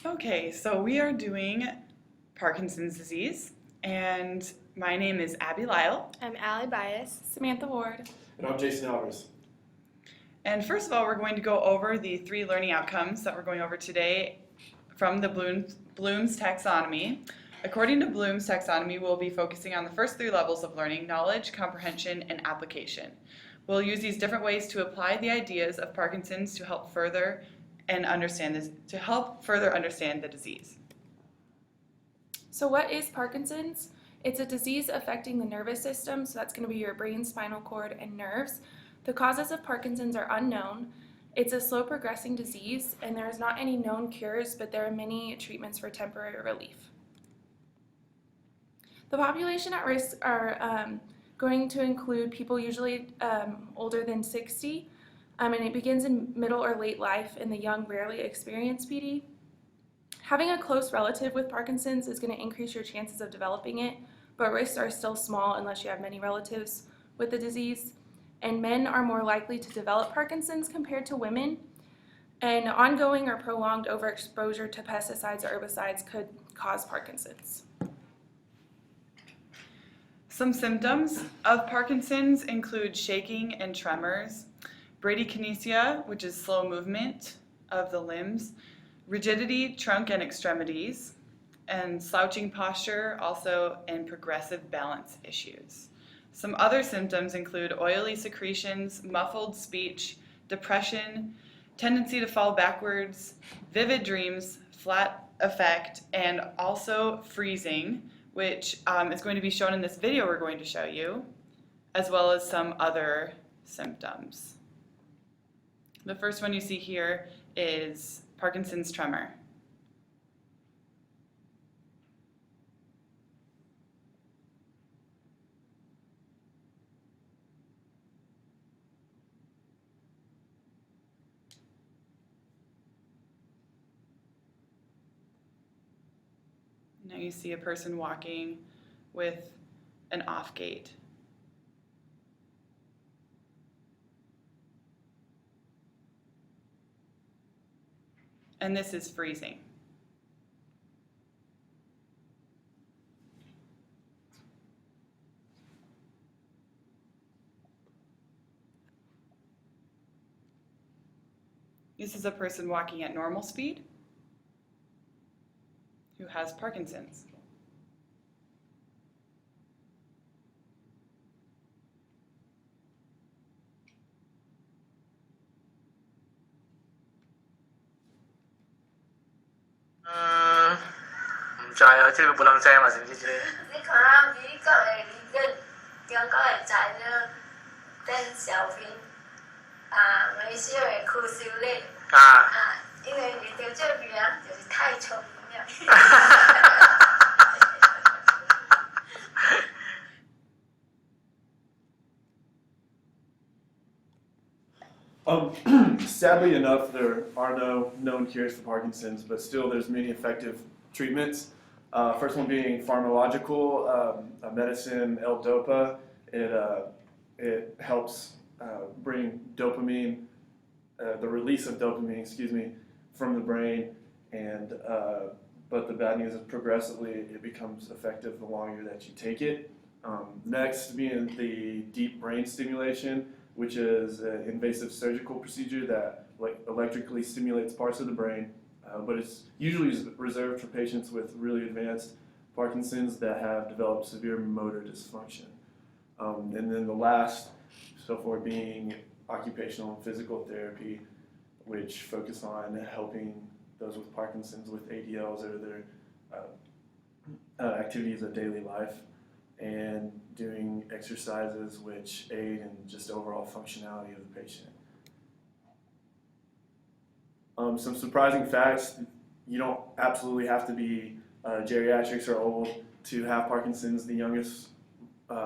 Okay, so we are doing Parkinson's disease, and my name is Abby Lyle. I'm Allie Bias. Samantha Ward. And I'm Jason Alvarez. And first of all, we're going to go over the 3 learning outcomes that we're going over today from the Bloom's taxonomy. According to Bloom's taxonomy, we'll be focusing on the first 3 levels of learning: knowledge, comprehension, and application. We'll use these different ways to apply the ideas of Parkinson's to help further understand the disease. So what is Parkinson's? It's a disease affecting the nervous system, so that's going to be your brain, spinal cord, and nerves. The causes of Parkinson's are unknown. It's a slow progressing disease, and there's not any known cures, but there are many treatments for temporary relief. The population at risk are going to include people usually older than 60, and it begins in middle or late life, and the young rarely experience PD. Having a close relative with Parkinson's is going to increase your chances of developing it, but risks are still small unless you have many relatives with the disease. And men are more likely to develop Parkinson's compared to women. And ongoing or prolonged overexposure to pesticides or herbicides could cause Parkinson's. Some symptoms of Parkinson's include shaking and tremors, bradykinesia, which is slow movement of the limbs, rigidity, trunk and extremities, and slouching posture, also, and progressive balance issues. Some other symptoms include oily secretions, muffled speech, depression, tendency to fall backwards, vivid dreams, flat affect, and also freezing, which is going to be shown in this video we're going to show you, as well as some other symptoms. The first one you see here is Parkinson's tremor. Now you see a person walking with an off gait. And this is freezing. This is a person walking at normal speed who has Parkinson's. Trời ơi, chứ một lần xe mà xin chứ.你看啊，美国的医院，中国的材料，邓小平，美小的科修理，因为你得这名就是太聪明了。Sadly enough, there are no known cures for Parkinson's, but still there's many effective treatments. First one being pharmacological, a medicine, L-Dopa. It helps bring dopamine, the release of dopamine, from the brain. And but the bad news is progressively it becomes effective the longer that you take it. Next being the deep brain stimulation, which is an invasive surgical procedure that electrically stimulates parts of the brain, but it's usually reserved for patients with really advanced Parkinson's that have developed severe motor dysfunction. And then the last so far being occupational and physical therapy, which focus on helping those with Parkinson's with ADLs or their activities of daily life, and doing exercises which aid in just overall functionality of the patient. Some surprising facts: you don't absolutely have to be geriatrics or old to have Parkinson's. The youngest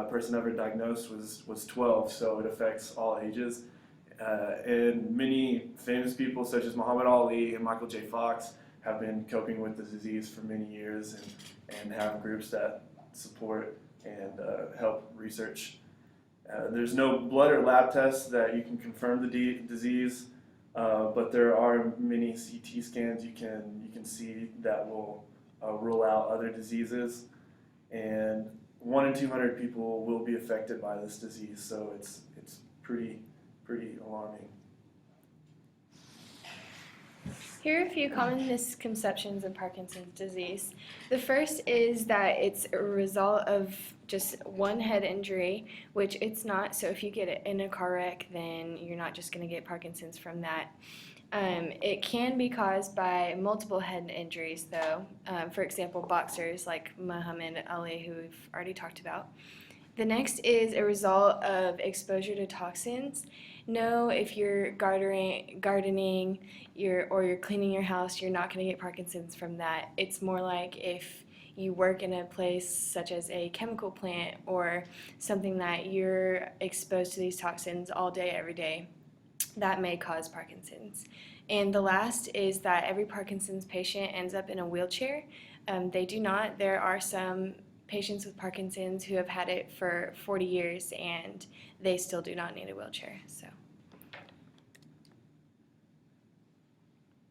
person ever diagnosed was 12, so it affects all ages. And many famous people such as Muhammad Ali and Michael J. Fox have been coping with the disease for many years and have groups that support and help research. There's no blood or lab tests that you can confirm the disease, but but there are many CT scans you can see that will rule out other diseases, and 1 in 200 people will be affected by this disease, so it's pretty alarming. Here are a few common misconceptions of Parkinson's disease. The first is that it's a result of just one head injury, which it's not. So if you get in a car wreck, then you're not just going to get Parkinson's from that. It can be caused by multiple head injuries, though. For example, boxers like Muhammad Ali, who we've already talked about. The next is a result of exposure to toxins. No, if you're gardening, or you're cleaning your house, you're not going to get Parkinson's from that. It's more like if you work in a place such as a chemical plant or something that you're exposed to these toxins all day, every day, that may cause Parkinson's. And the last is that every Parkinson's patient ends up in a wheelchair. They do not. There are some patients with Parkinson's who have had it for 40 years and they still do not need a wheelchair. So.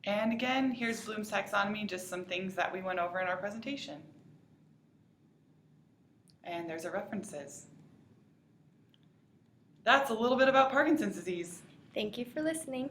And again, here's Bloom's taxonomy, just some things that we went over in our presentation. And there's our references. That's a little bit about Parkinson's disease. Thank you for listening.